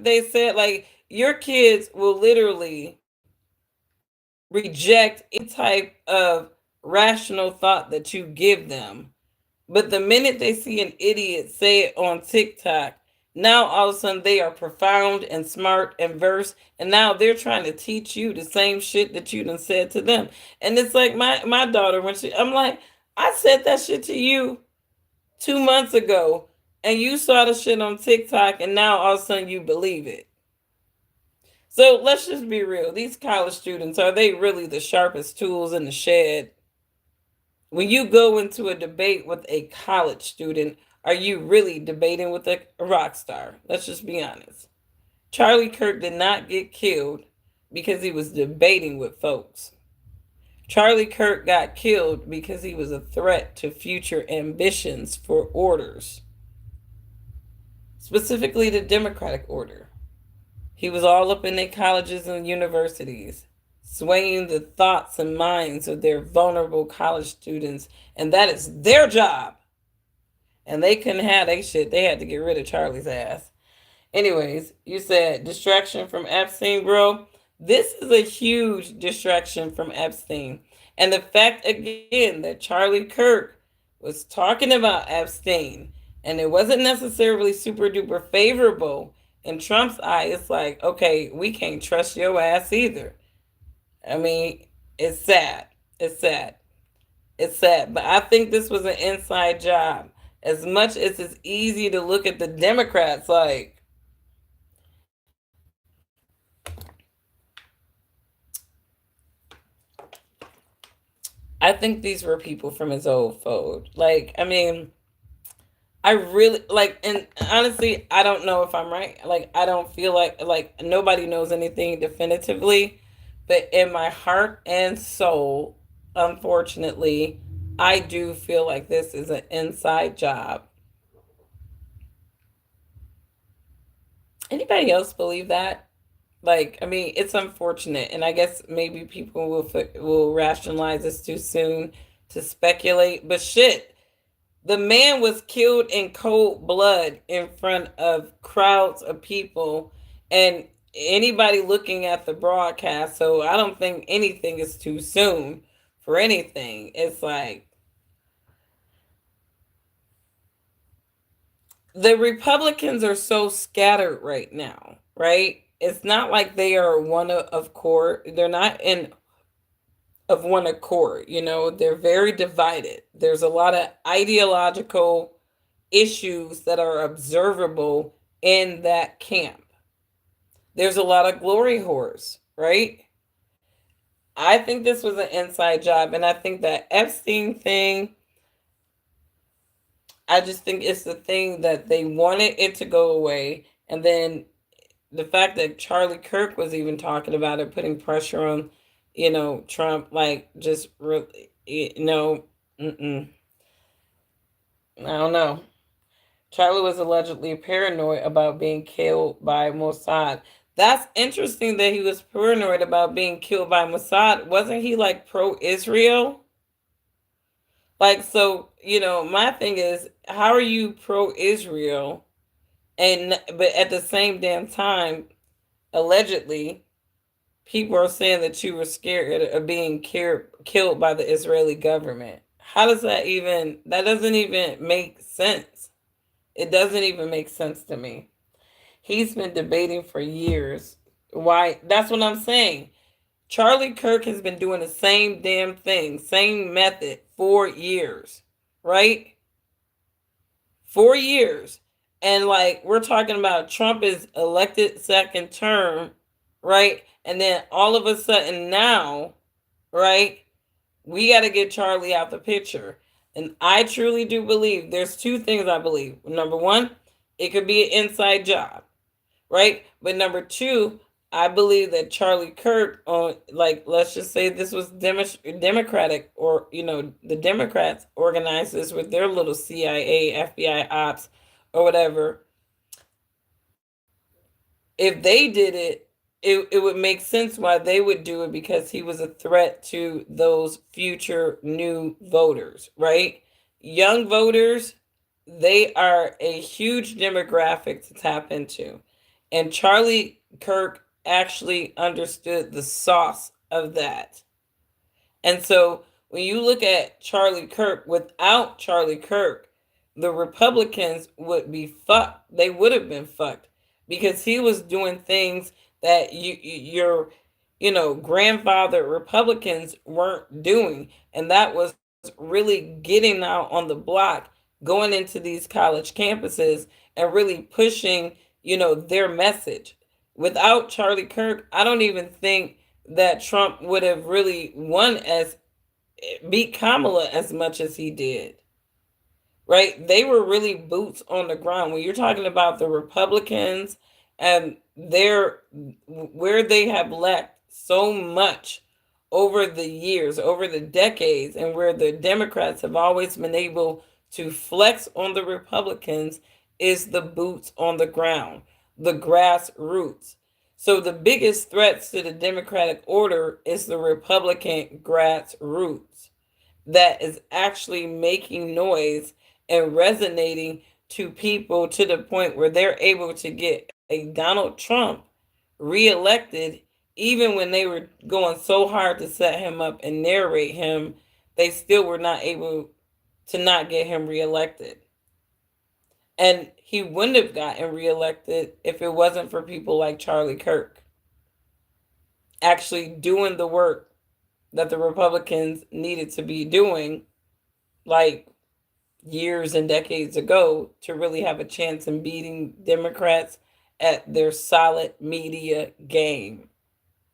they said, your kids will literally reject any type of rational thought that you give them. But the minute they see an idiot say it on TikTok, now all of a sudden they are profound and smart and versed, and now they're trying to teach you the same shit that you done said to them. And it's like my daughter, I'm like, I said that shit to you 2 months ago, and you saw the shit on TikTok, and now all of a sudden you believe it. So let's just be real. These college students, are they really the sharpest tools in the shed? When you go into a debate with a college student, are you really debating with a rock star? Let's just be honest. Charlie Kirk did not get killed because he was debating with folks. Charlie Kirk got killed because he was a threat to future ambitions for orders, specifically the Democratic order. He was all up in their colleges and universities, swaying the thoughts and minds of their vulnerable college students, and that is their job. And they couldn't have their shit. They had to get rid of Charlie's ass. Anyways, you said distraction from Epstein, bro. This is a huge distraction from Epstein. And the fact, again, that Charlie Kirk was talking about Epstein and it wasn't necessarily super duper favorable in Trump's eye, it's like, okay, we can't trust your ass either. I mean, it's sad. It's sad. It's sad. But I think this was an inside job. As much as it's easy to look at the Democrats like, I think these were people from his old fold. Like, I mean, I really like, and honestly, I don't know if I'm right. Like, I don't feel like nobody knows anything definitively, but in my heart and soul, unfortunately, I do feel like this is an inside job. Anybody else believe that? Like, I mean, it's unfortunate, and I guess maybe people will rationalize this too soon to speculate. But shit, the man was killed in cold blood in front of crowds of people, and anybody looking at the broadcast. So I don't think anything is too soon for anything. It's like the Republicans are so scattered right now, right? It's not like they are one of core. They're not in of one accord. You know, they're very divided. There's a lot of ideological issues that are observable in that camp. There's a lot of glory whores, right? I think this was an inside job, and I think that Epstein thing, I just think it's the thing that they wanted it to go away, and then the fact that Charlie Kirk was even talking about it, putting pressure on, Trump, like just really, mm-mm. I don't know. Charlie was allegedly paranoid about being killed by Mossad. That's interesting that he was paranoid about being killed by Mossad. Wasn't he like pro-Israel? Like, so, my thing is, how are you pro-Israel? But at the same damn time, allegedly, people are saying that you were scared of being killed by the Israeli government. How does that doesn't even make sense. It doesn't even make sense to me. He's been debating for years. Why? That's what I'm saying. Charlie Kirk has been doing the same damn thing, same method for years, right? 4 years. And like we're talking about Trump is elected second term, right? And then all of a sudden now, right, we got to get Charlie out the picture. And I truly do believe there's two things I believe. Number one, it could be an inside job, right? But number two, I believe that Charlie Kirk, like, let's just say this was Democratic, or, the Democrats organized this with their little CIA, FBI ops, or whatever. If they did it would make sense why they would do it, because he was a threat to those future new voters, right? Young voters, they are a huge demographic to tap into. And Charlie Kirk actually understood the sauce of that. And so when you look at Charlie Kirk, without Charlie Kirk, the Republicans would be fucked. They would have been fucked, because he was doing things that your grandfather Republicans weren't doing, and that was really getting out on the block going into these college campuses and really pushing, their message. Without Charlie Kirk, I don't even think that Trump would have really won as beat Kamala as much as he did. Right? They were really boots on the ground. When you're talking about the Republicans and their where they have lacked so much over the years, over the decades, and where the Democrats have always been able to flex on the Republicans is the boots on the ground, the grassroots. So the biggest threats to the Democratic order is the Republican grassroots that is actually making noise and resonating to people to the point where they're able to get a Donald Trump reelected, even when they were going so hard to set him up and narrate him, they still were not able to not get him reelected. And he wouldn't have gotten reelected if it wasn't for people like Charlie Kirk actually doing the work that the Republicans needed to be doing, like years and decades ago, to really have a chance in beating Democrats at their solid media game,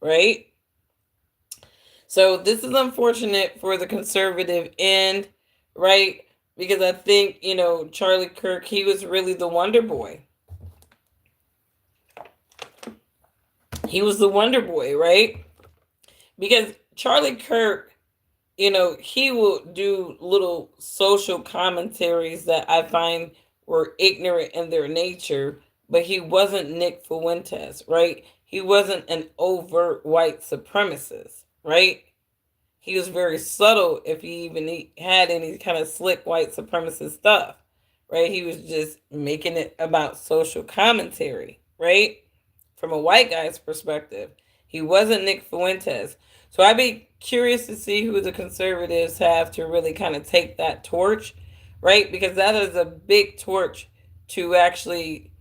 right? So this is unfortunate for the conservative end, right? Because I think, Charlie Kirk, he was really the wonder boy. He was the wonder boy, right? Because Charlie Kirk, he will do little social commentaries that I find were ignorant in their nature, but he wasn't Nick Fuentes, right? He wasn't an overt white supremacist, right? He was very subtle if he even had any kind of slick white supremacist stuff, right? He was just making it about social commentary, right? From a white guy's perspective. He wasn't Nick Fuentes. So I'd be curious to see who the conservatives have to really kind of take that torch, right? Because that is a big torch to actually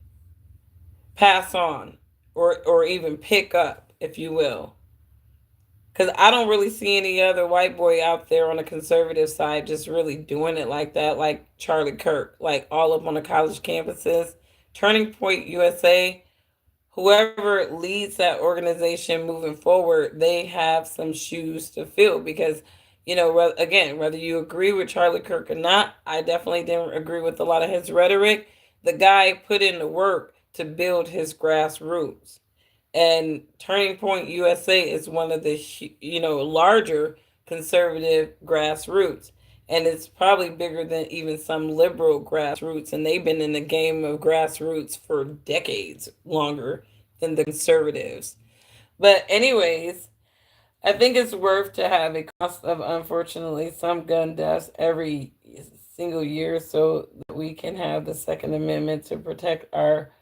pass on or even pick up, if you will. Because I don't really see any other white boy out there on the conservative side just really doing it like that, like Charlie Kirk, like all up on the college campuses. Turning Point USA, whoever leads that organization moving forward, they have some shoes to fill because, again, whether you agree with Charlie Kirk or not, I definitely didn't agree with a lot of his rhetoric. The guy put in the work to build his grassroots. And Turning Point USA is one of the, larger conservative grassroots. And it's probably bigger than even some liberal grassroots. And they've been in the game of grassroots for decades longer than the conservatives. But anyways, I think it's worth to have a cost of, unfortunately, some gun deaths every single year so that we can have the Second Amendment to protect our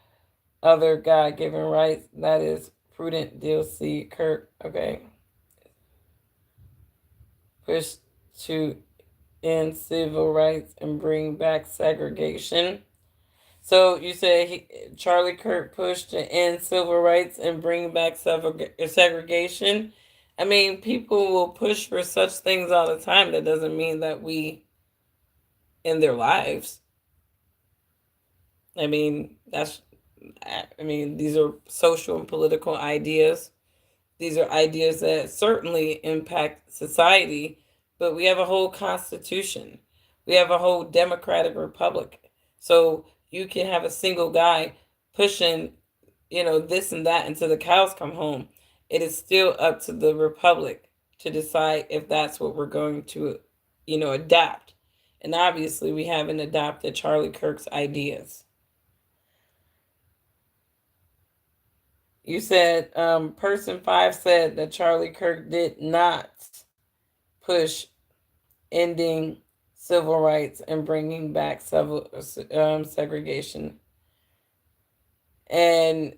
other God-given rights. That is Prudent DLC Kirk. Okay. Push to end civil rights and bring back segregation. So you say Charlie Kirk pushed to end civil rights and bring back segregation. I mean, people will push for such things all the time. That doesn't mean that we end their lives. I mean, these are social and political ideas. These are ideas that certainly impact society, but we have a whole constitution. We have a whole democratic republic. So you can have a single guy pushing, this and that until the cows come home. It is still up to the republic to decide if that's what we're going to, adapt. And obviously we haven't adopted Charlie Kirk's ideas. You said person 5 said that Charlie Kirk did not push ending civil rights and bringing back segregation. And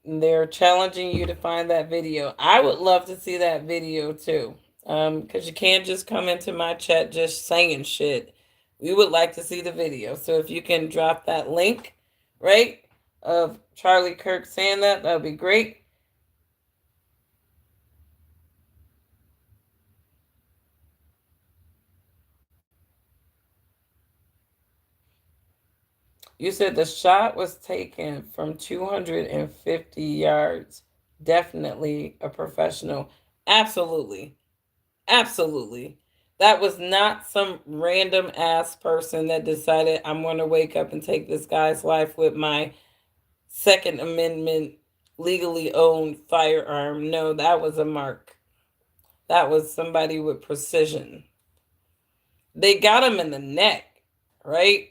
they're challenging you to find that video. I would love to see that video too, because you can't just come into my chat just saying shit. We would like to see the video. So if you can drop that link, right, of Charlie Kirk saying that would be great. You said the shot was taken from 250 yards. Definitely a professional. Absolutely. Absolutely. That was not some random ass person that decided I'm going to wake up and take this guy's life with my Second Amendment legally owned firearm. No, that was a mark. That was somebody with precision. They got him in the neck, right?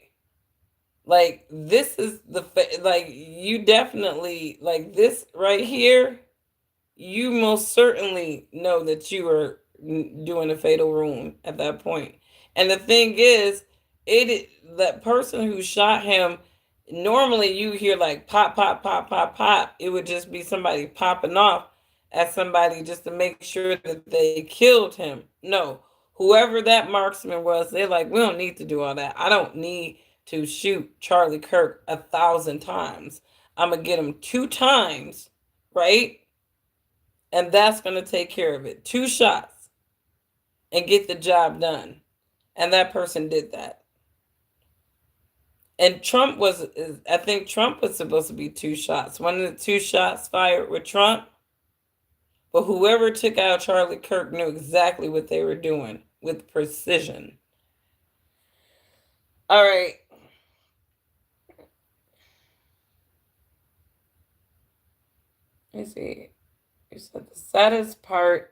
Like this is like you definitely like this right here. You most certainly know that you are doing a fatal wound at that point. And the thing is, that person who shot him. Normally, you hear like pop, pop, pop, pop, pop. It would just be somebody popping off at somebody just to make sure that they killed him. No, whoever that marksman was, they're like, we don't need to do all that. I don't need to shoot Charlie Kirk 1,000 times. I'm gonna get him 2 times, right? And that's going to take care of it. 2 shots and get the job done. And that person did that. And I think Trump was supposed to be 2 shots. One of the 2 shots fired with Trump. But whoever took out Charlie Kirk knew exactly what they were doing with precision. All right. Let me see. You said the saddest part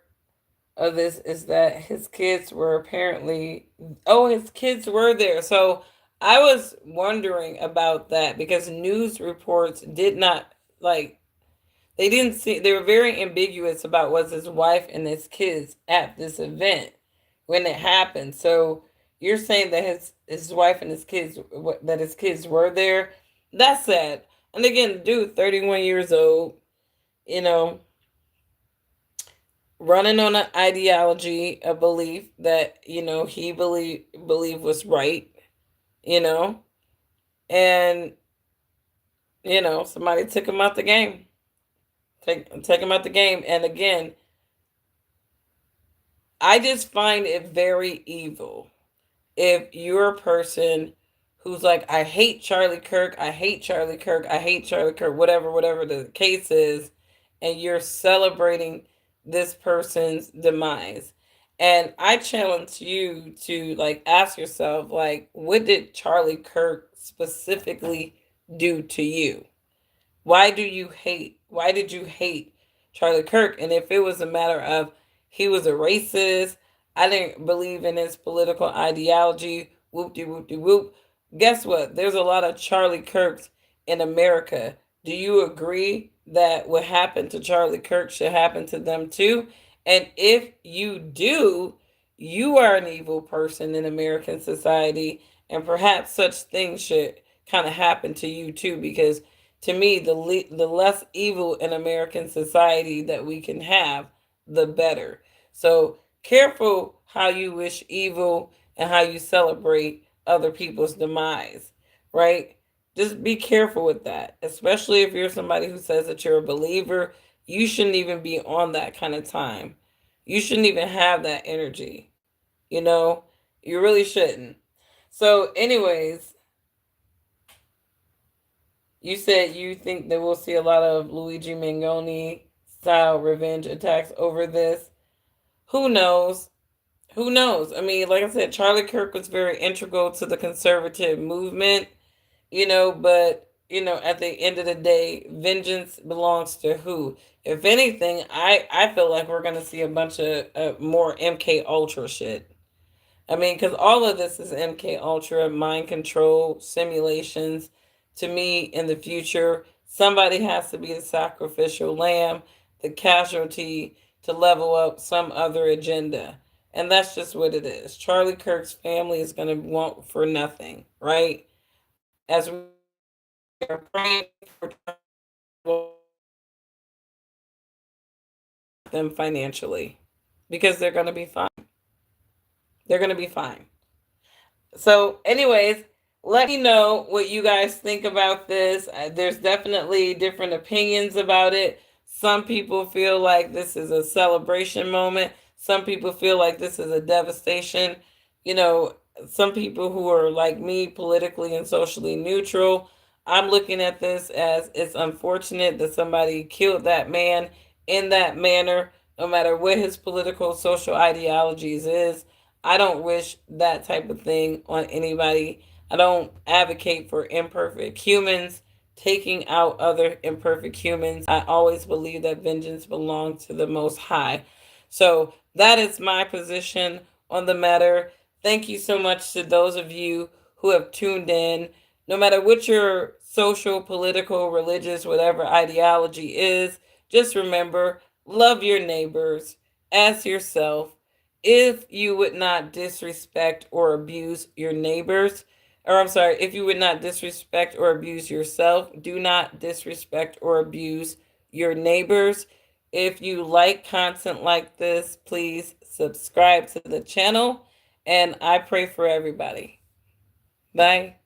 of this is that his kids were his kids were there. So I was wondering about that because news reports did not like they didn't see they were very ambiguous about was his wife and his kids at this event when it happened. So you're saying that his wife and his kids that his kids were there. That's sad. And again, dude, 31 years old, you know, running on an ideology, a belief that he believe was right, you know, and somebody took him out the game, take him out the game, and again, I just find it very evil if you're a person who's like, I hate Charlie Kirk, I hate Charlie Kirk, I hate Charlie Kirk, whatever the case is, and you're celebrating this person's demise. And I challenge you to like ask yourself, like, what did Charlie Kirk specifically do to you? Why did you hate Charlie Kirk? And if it was a matter of he was a racist, I didn't believe in his political ideology, whoop de whoop de whoop. Guess what? There's a lot of Charlie Kirks in America. Do you agree that what happened to Charlie Kirk should happen to them too? And if you do, you are an evil person in American society, and perhaps such things should kind of happen to you too, because to me, the less evil in American society that we can have, the better. So careful how you wish evil and how you celebrate other people's demise, right? Just be careful with that, especially if you're somebody who says that you're a believer. You shouldn't even be on that kind of time. You shouldn't even have that energy. You really shouldn't. So, anyways, you said you think that we'll see a lot of Luigi Mangoni style revenge attacks over this. Who knows? Who knows? I mean, like I said, Charlie Kirk was very integral to the conservative movement, but, at the end of the day, vengeance belongs to who? If anything, I feel like we're going to see a bunch of more MK Ultra shit. I mean, because all of this is MK Ultra, mind control, simulations. To me, in the future, somebody has to be the sacrificial lamb, the casualty to level up some other agenda. And that's just what it is. Charlie Kirk's family is going to want for nothing, right? As we are praying for them financially, because they're going to be fine. They're going to be fine. So, anyways, let me know what you guys think about this. There's definitely different opinions about it. Some people feel like this is a celebration moment. Some people feel like this is a devastation. some people who are like me, politically and socially neutral, I'm looking at this as it's unfortunate that somebody killed that man in that manner, no matter what his political, social ideologies is. I don't wish that type of thing on anybody. I don't advocate for imperfect humans taking out other imperfect humans. I always believe that vengeance belongs to the Most High. So that is my position on the matter. Thank you so much to those of you who have tuned in. No matter what your social, political, religious, whatever ideology is, just remember, love your neighbors as yourself. If you would not disrespect or abuse your neighbors, or I'm sorry, if you would not disrespect or abuse yourself, do not disrespect or abuse your neighbors. If you like content like this, please subscribe to the channel. And I pray for everybody. Bye.